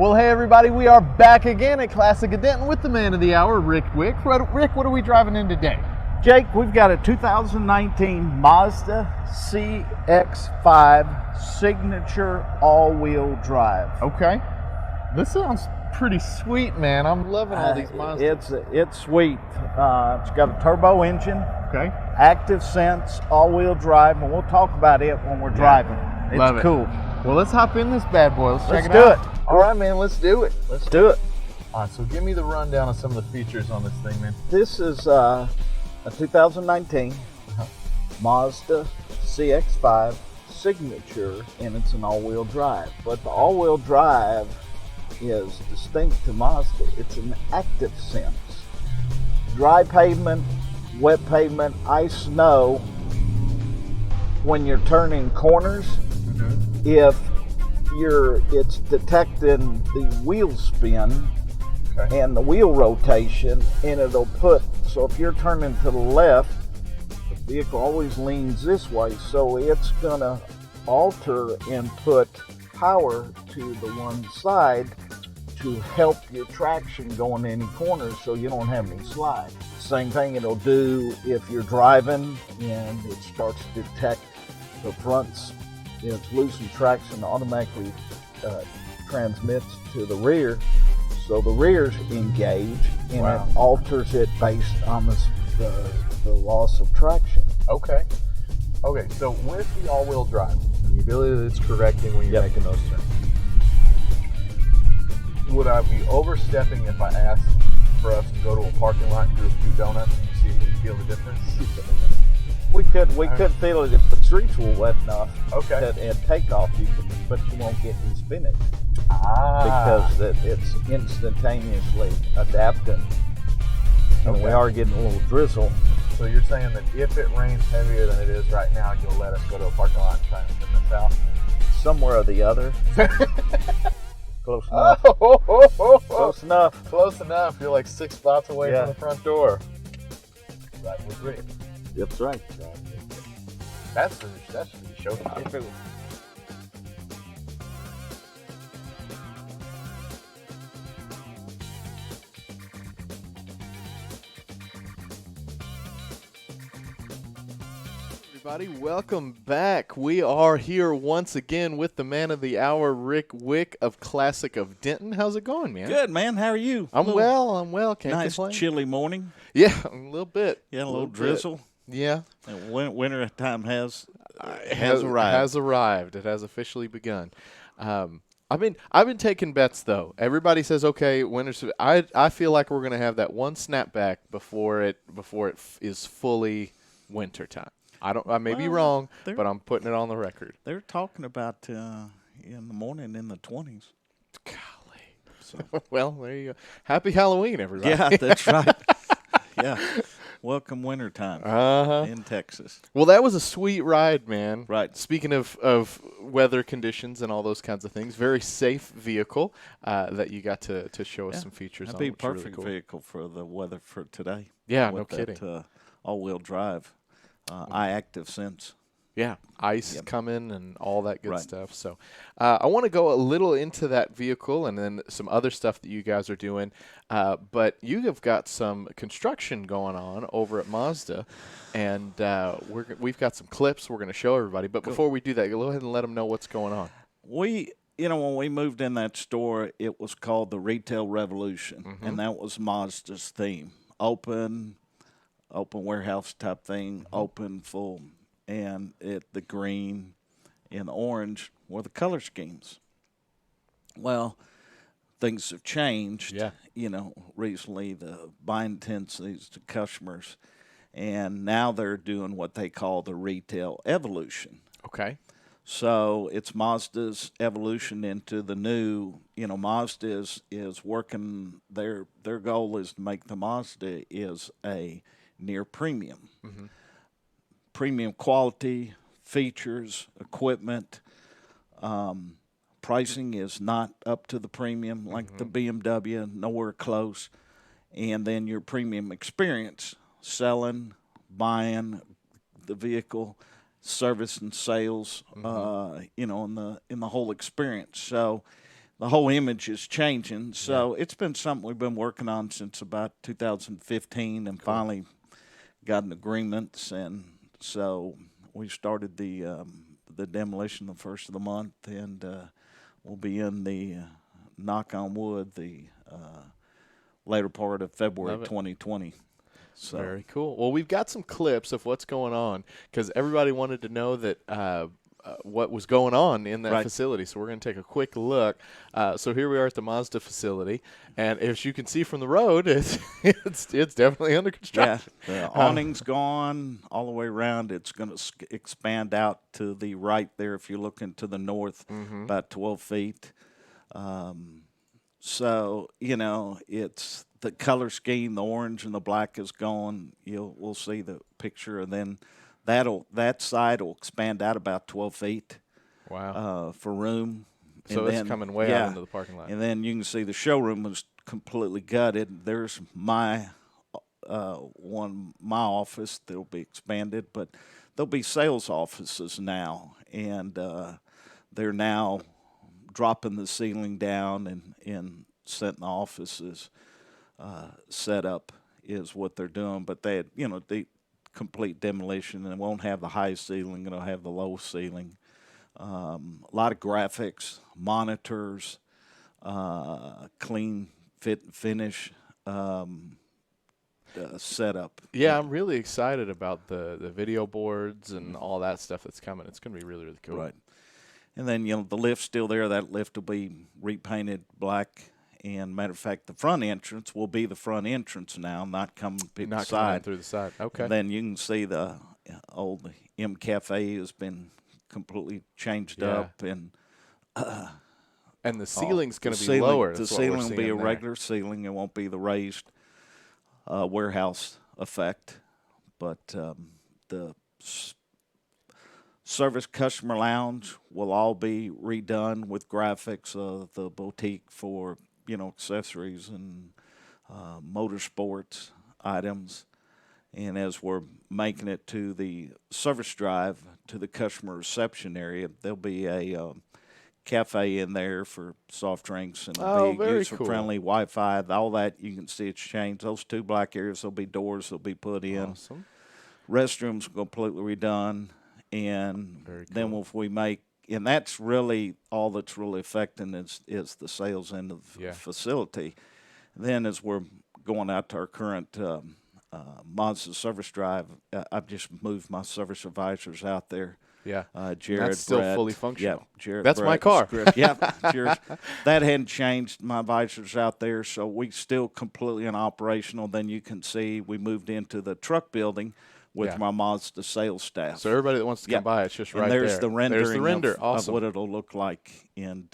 Well, hey everybody, we are back again at Classic of Denton with the man of the hour, Rick Wick. Rick, what are we driving in today? Jake, we've got a 2019 Mazda CX-5 Signature all-wheel drive. Okay. This sounds pretty sweet, man. I'm loving all these Mazdas. It's sweet. It's got a turbo engine. Okay. Active Sense, all-wheel drive, and we'll talk about it when we're driving. It's cool. Well, let's hop in this bad boy. Let's check it do out. it. All right, man. Let's do it. Let's do it. All right. So give me the rundown of some of the features on this thing, man. This is a 2019 Mazda CX-5 Signature, and it's an all-wheel drive. But the all-wheel drive is distinct to Mazda. It's an Active Sense. Dry pavement, wet pavement, ice, snow. When you're turning corners, if it's detecting the wheel spin and the wheel rotation, and it'll put, so if you're turning to the left, the vehicle always leans this way, so it's gonna alter and put power to the one side to help your traction going any corners so you don't have any slide. Same thing it'll do if you're driving and it starts to detect the fronts. It's losing traction, automatically transmits to the rear, so the rear's engaged, and it alters it based on the loss of traction. Okay. Okay, so with the all-wheel drive and the ability that it's correcting when you're making those turns, would I be overstepping if I asked for us to go to a parking lot and do a few donuts and see if we feel the difference? We could feel it if the streets were wet enough. Okay. At takeoff, but you won't get any spinach because it's instantaneously adapting. And we are getting a little drizzle. So you're saying that if it rains heavier than it is right now, you'll let us go to a parking lot and try and spin this out? Somewhere or the other. Close enough. Close enough. Close enough. You're like 6 spots away from the front door. Right with Rick. That's right. That should be showtime. Everybody, welcome back. We are here once again with the man of the hour, Rick Wick of Classic of Denton. How's it going, man? Good, man. How are you? I'm well. Can't nice complain. Chilly morning. Yeah, a little bit. Yeah, a little drizzle. Yeah. And winter time has arrived. Has arrived. It has officially begun. I've been taking bets though. Everybody says okay, winter's. I feel like we're gonna have that one snapback before it is fully winter time. I may be wrong, but I'm putting it on the record. They're talking about in the morning in the 20s. Golly. So well, there you go. Happy Halloween, everybody. Yeah, that's right. Yeah. Welcome wintertime in Texas. Well, that was a sweet ride, man. Right. Speaking of weather conditions and all those kinds of things, very safe vehicle that you got to show us some features on. That'd be a perfect really cool. vehicle for the weather for today. Yeah, no with kidding. That, all-wheel drive, Active Sense. Yeah, ice coming and all that good stuff. So I want to go a little into that vehicle and then some other stuff that you guys are doing. But you have got some construction going on over at Mazda, and we've got some clips we're going to show everybody. But before we do that, go ahead and let them know what's going on. When we moved in that store, it was called the Retail Revolution, and that was Mazda's theme. Open warehouse type thing, open, full. And the green and the orange were the color schemes. Well, things have changed, recently, the buying tendencies to customers, and now they're doing what they call the retail evolution. Okay. So it's Mazda's evolution into the new, Mazda is working, their goal is to make the Mazda is a near premium. Mm-hmm. Premium quality, features, equipment. Pricing is not up to the premium like the BMW, nowhere close. And then your premium experience, selling, buying the vehicle, service and sales, in the whole experience. So the whole image is changing. So it's been something we've been working on since about 2015, and finally got an agreements, and so we started the demolition the first of the month, and we'll be in the knock on wood the later part of February 2020. So. Very cool. Well, we've got some clips of what's going on because everybody wanted to know that what was going on in that facility. So we're going to take a quick look. So here we are at the Mazda facility, and as you can see from the road, it's definitely under construction. Yeah, the awning's gone all the way around. It's going to expand out to the right there if you're looking to the north, about 12 feet. So, it's the color scheme, the orange and the black is gone. We'll see the picture, and then that side will expand out about 12 feet. Wow. For room. So and it's coming way out into the parking lot. And then you can see the showroom was completely gutted. There's my office that'll be expanded, but there'll be sales offices now, and they're now dropping the ceiling down and setting the offices set up is what they're doing. But they had, the complete demolition, and it won't have the high ceiling, it'll have the low ceiling. A lot of graphics, monitors, clean fit and finish setup. Yeah, I'm really excited about the video boards and all that stuff that's coming. It's going to be really, really cool. Right. And then, the lift's still there. That lift will be repainted black. And matter of fact, the front entrance will be the front entrance now, not coming through the side. Through the side. Okay. And then you can see the old M Cafe has been completely changed up, and the ceiling's going to be lower. The ceiling will be a regular ceiling. It won't be the raised warehouse effect, but the service customer lounge will all be redone with graphics of the boutique for accessories and motorsports items. And as we're making it to the service drive to the customer reception area, there'll be a cafe in there for soft drinks and user-friendly Wi-Fi. All that you can see it's changed. Those two black areas, there'll be doors that'll be put in. Awesome. Restrooms completely redone. And then if we make, and that's really all that's really affecting is the sales end of the facility. Then as we're going out to our current Mazda service drive, I've just moved my service advisors out there. Yeah, Jared, that's still Brett, fully functional. Yeah, Jared. That's Brett, my car. Jared. That hadn't changed. My advisors out there, so we still completely operational. Then you can see we moved into the truck building with my Mazda sales staff. So everybody that wants to come by, it's just right there. There's The rendering of what it'll look like in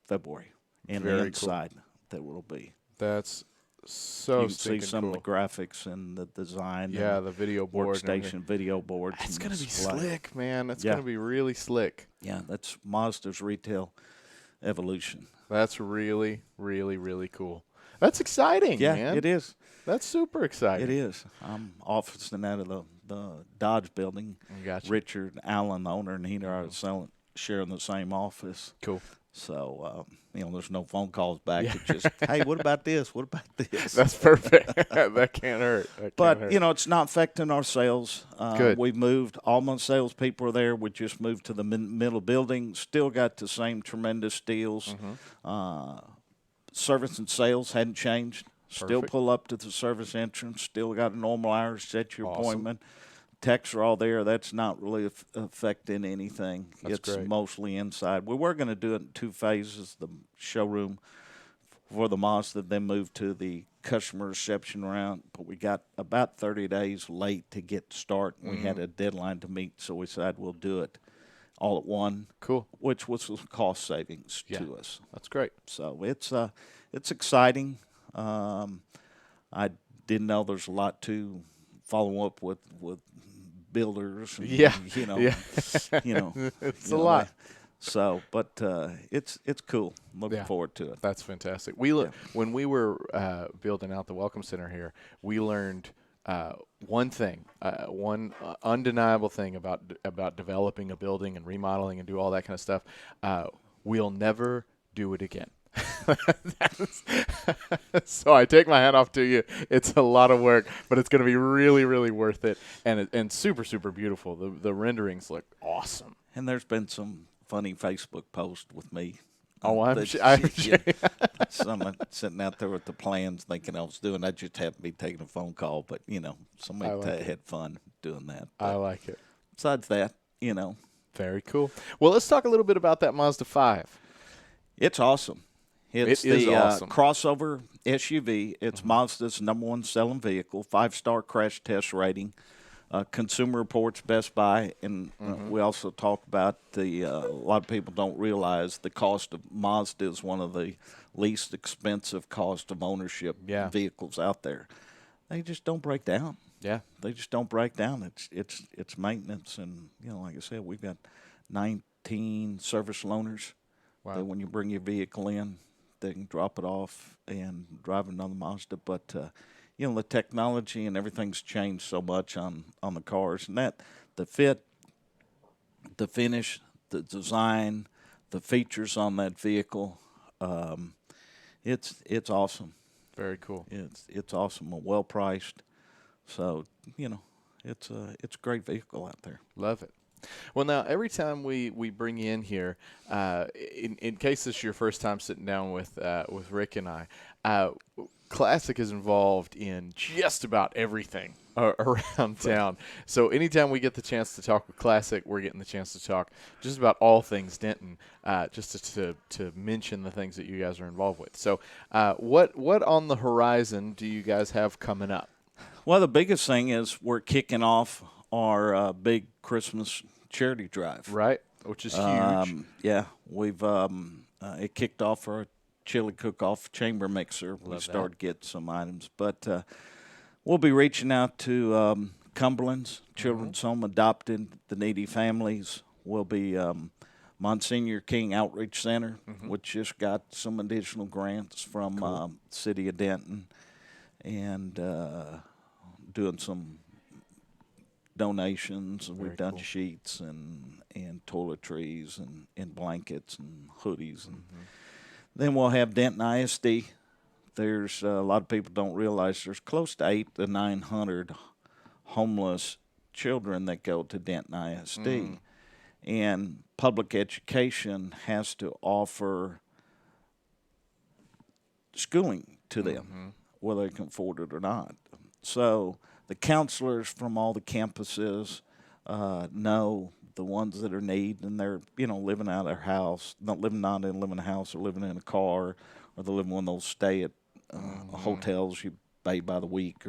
February, and the inside that will be. That's so you can see some cool. of the graphics and the design. Yeah, and the video board, workstation, video board. It's going to be slick, man. That's going to be really slick. Yeah, that's Mazda's retail evolution. That's really, really, really cool. That's exciting, man. Yeah, it is. That's super exciting. It is. I'm officing out of the Dodge building. Gotcha. Richard Allen, the owner, and he are sharing the same office. Cool. So, there's no phone calls back. It's just, hey, what about this? What about this? That's perfect. That can't hurt. It's not affecting our sales. Good. We've moved. All my salespeople are there. We just moved to the middle building. Still got the same tremendous deals. Service and sales hadn't changed. Still pull up to the service entrance. Still got a normal hours. Set your appointment. Techs are all there. That's not really affecting anything. It's great. Mostly inside. We were going to do it in 2 phases. The showroom for the Mazda, then move to the customer reception round. But we got about 30 days late to get started. We had a deadline to meet, so we decided we'll do it all at one. Cool. Which was some cost savings to us. That's great. So it's exciting. I didn't know there's a lot to follow up with builders. And, it's a lot. So, but it's cool. Looking forward to it. That's fantastic. When we were building out the Welcome Center here, we learned one thing, one undeniable thing about developing a building and remodeling and do all that kind of stuff. We'll never do it again. So I take my hat off to you. It's a lot of work, but it's going to be really, really worth it, and super, super beautiful. The renderings look awesome. And there's been some funny Facebook posts with me. Oh, I'm sure. Someone sitting out there with the plans thinking I was doing. I just happened to be taking a phone call, but somebody had fun doing that. But I like it. besides that, Very cool. Well, let's talk a little bit about that Mazda 5. it's awesome. It's It is the awesome. crossover SUV. It's Mazda's #1 selling vehicle, 5-star crash test rating. Consumer Reports, Best Buy, and we also talk about a lot of people don't realize the cost of Mazda is one of the least expensive cost of ownership vehicles out there. They just don't break down. Yeah. They just don't break down. It's maintenance, and like I said, we've got 19 service loaners. Wow. That when you bring your vehicle in, they can drop it off and drive another Mazda. But the technology and everything's changed so much on the cars, and that the fit, the finish, the design, the features on that vehicle, it's awesome. Very cool. It's awesome and well priced. So it's a great vehicle out there. Love it. Well, now, every time we bring you in here, in case this is your first time sitting down with Rick and I, Classic is involved in just about everything around town. So anytime we get the chance to talk with Classic, we're getting the chance to talk just about all things Denton, just to mention the things that you guys are involved with. So what on the horizon do you guys have coming up? Well, the biggest thing is we're kicking off our big Christmas charity drive. Right, which is huge. Yeah, we've it kicked off our chili cook-off chamber mixer. We started to get some items, but we'll be reaching out to Cumberland's Children's Home, adopted the needy families. We'll be Monsignor King Outreach Center, which just got some additional grants from City of Denton, and doing some donations. We've done sheets and toiletries and blankets and hoodies. And then we'll have Denton ISD. There's a lot of people don't realize there's close to 800 to 900 homeless children that go to Denton ISD. And public education has to offer schooling to them, whether they can afford it or not. So the counselors from all the campuses know the ones that are in need, and they're living out of their house, not living in a house, or living in a car, or they're living in one of those stay at hotels you pay by the week,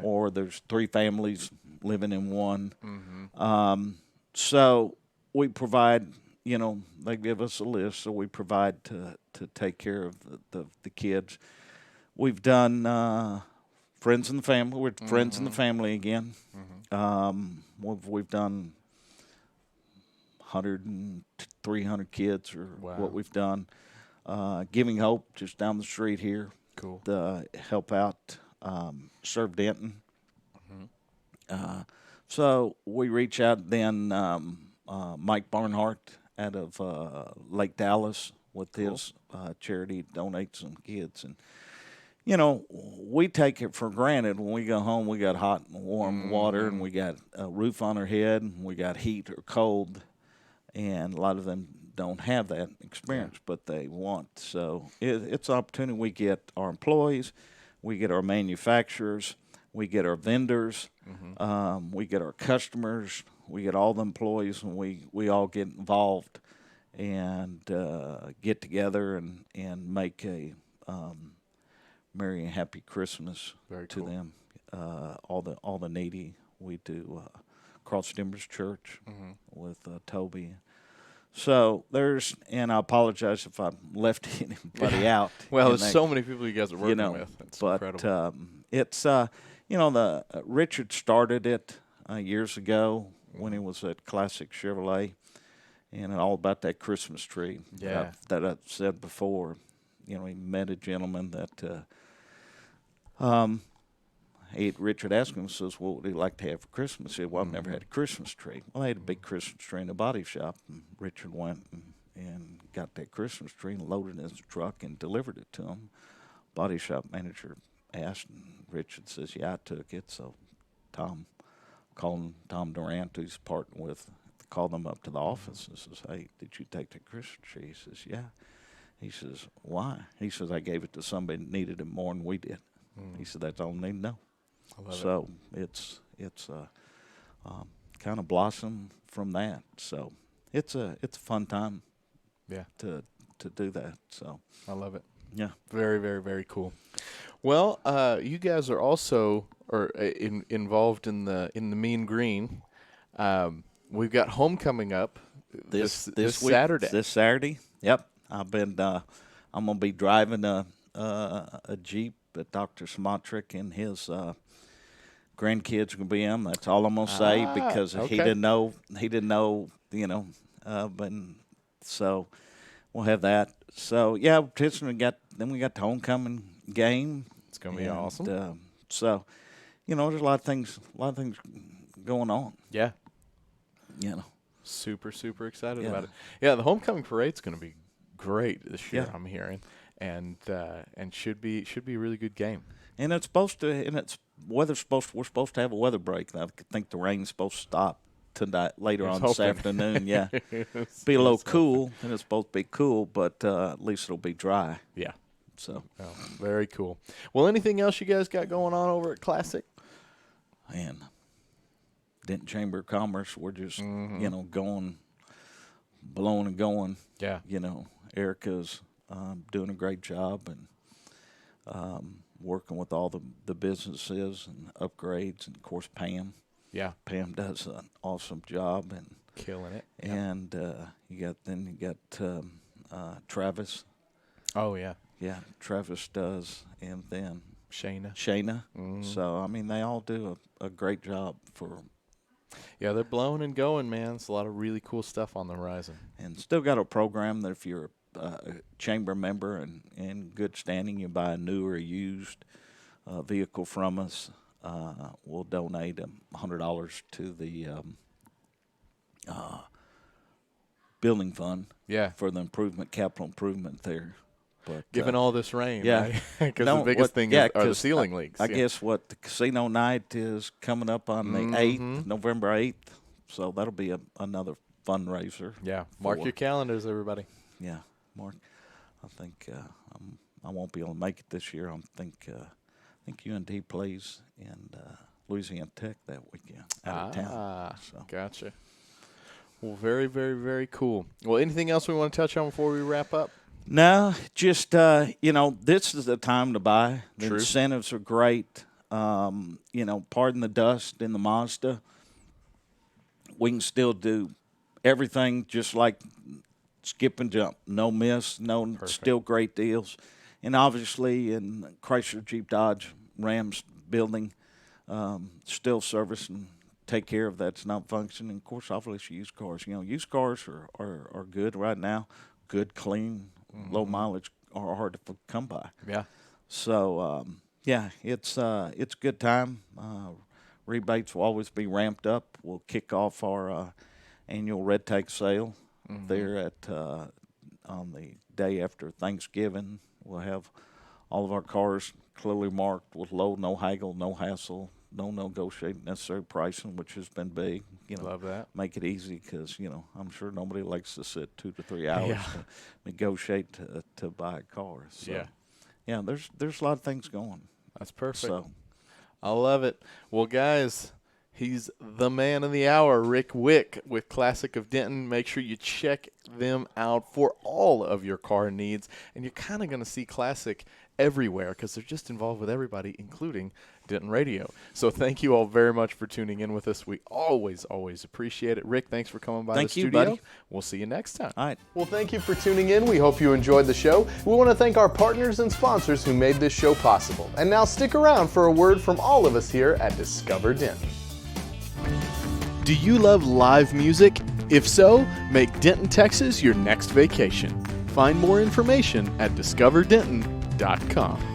or there's 3 families living in one. So we provide, they give us a list, so we provide to take care of the kids. We've done friends and the family. We're friends and the family again. We've done 100 and 300 kids, or what we've done. Giving Hope, just down the street here. Cool. To help out, serve Denton. So we reach out then. Mike Barnhart out of Lake Dallas with his charity donates some kids, and we take it for granted when we go home. We got hot and warm water, and we got a roof on our head, and we got heat or cold, and a lot of them don't have that experience, but they want. So it's an opportunity. We get our employees, we get our manufacturers, we get our vendors, we get our customers, we get all the employees, and we all get involved and get together and make a merry and happy Christmas to them. All the needy. We do Cross Timbers Church with Toby. So and I apologize if I left anybody out. Well, there's so many people you guys are working with. It's incredible. It's Richard started it years ago when he was at Classic Chevrolet, and all about that Christmas tree. That I've said before. He met a gentleman that Richard asked him, says, "What would he like to have for Christmas?" He said, "Well, I've never had a Christmas tree." Well, they had a big Christmas tree in the body shop, and Richard went and and got that Christmas tree and loaded it in his truck and delivered it to him. Body shop manager asked, and Richard says, yeah, I took it. So Tom Durant, who's partnered with, called him up to the office and says, hey, did you take the Christmas tree? He says, yeah. He says, why? He says, I gave it to somebody that needed it more than we did. He said, that's all I need to know. So it's kind of blossomed from that. So it's a fun time. Yeah. To do that. So I love it. Yeah. Very, very, very cool. Well, you guys are also involved in the Mean Green. We've got homecoming up this week, Saturday. This Saturday. Yep. I'm gonna be driving a Jeep that Dr. Smotrick and his grandkids are gonna be in. That's all I'm gonna say because okay. he didn't know, but so we'll have that. So yeah, we got the homecoming game. It's gonna be awesome. So, there's a lot of things going on. Yeah. Super, super excited about it. Yeah, the homecoming parade's gonna be great this year. I'm hearing, and should be a really good game. And we're supposed to have a weather break. I think the rain's supposed to stop tonight, later on this afternoon. Yeah, be a little cool, and it's supposed to be cool, but at least it'll be dry. Yeah. So very cool. Well, anything else you guys got going on over at Classic? And Denton Chamber of Commerce, we're just going, blowing and going. Yeah. Erica's doing a great job and working with all the businesses and upgrades, and of course Pam. Yeah. Pam does an awesome job and killing it. And you got Travis. Oh yeah. Yeah, Travis does, and then Shayna. Mm-hmm. So they all do a great job for. Yeah, they're blowing and going, man. It's a lot of really cool stuff on the horizon. And still got a program that if you're a chamber member and in good standing, you buy a new or used vehicle from us, we'll donate $100 to the building fund. Yeah. For the capital improvement there. But, given all this rain, yeah, because the biggest thing are the ceiling leaks. I guess what the casino night is coming up on the 8th, November 8th, so that'll be another fundraiser. Yeah, mark your calendars, everybody. Yeah, mark. I think I won't be able to make it this year. I think UNT plays in Louisiana Tech that weekend out of town. So. Gotcha. Well, very, very, very cool. Well, anything else we want to touch on before we wrap up? No, just, this is the time to buy. The True. Incentives are great. Pardon the dust in the Mazda. We can still do everything just like skip and jump. No miss, still great deals. And obviously in Chrysler, Jeep, Dodge, Rams building, still service and take care of that's not functioning. Of course, obviously used cars. Used cars are good right now. Good, clean. Low mileage are hard to come by. Yeah. So it's a good time. Rebates will always be ramped up. We'll kick off our annual Red Tag sale there at on the day after Thanksgiving. We'll have all of our cars clearly marked with low, no haggle, no hassle, no negotiate necessary pricing, which has been big. Love that. Make it easy because, I'm sure nobody likes to sit 2 to 3 hours to negotiate to buy a car. So, yeah, there's a lot of things going. That's perfect. So, I love it. Well, guys, he's the man of the hour, Rick Wick with Classic of Denton. Make sure you check them out for all of your car needs. And you're kind of going to see Classic everywhere because they're just involved with everybody, including Denton Radio. So thank you all very much for tuning in with us. We always appreciate it. Rick, thanks for coming by the studio. Thank you, buddy. We'll see you next time. All right. Well, thank you for tuning in. We hope you enjoyed the show. We want to thank our partners and sponsors who made this show possible. And now stick around for a word from all of us here at Discover Denton. Do you love live music? If so, make Denton, Texas your next vacation. Find more information at discoverdenton.com.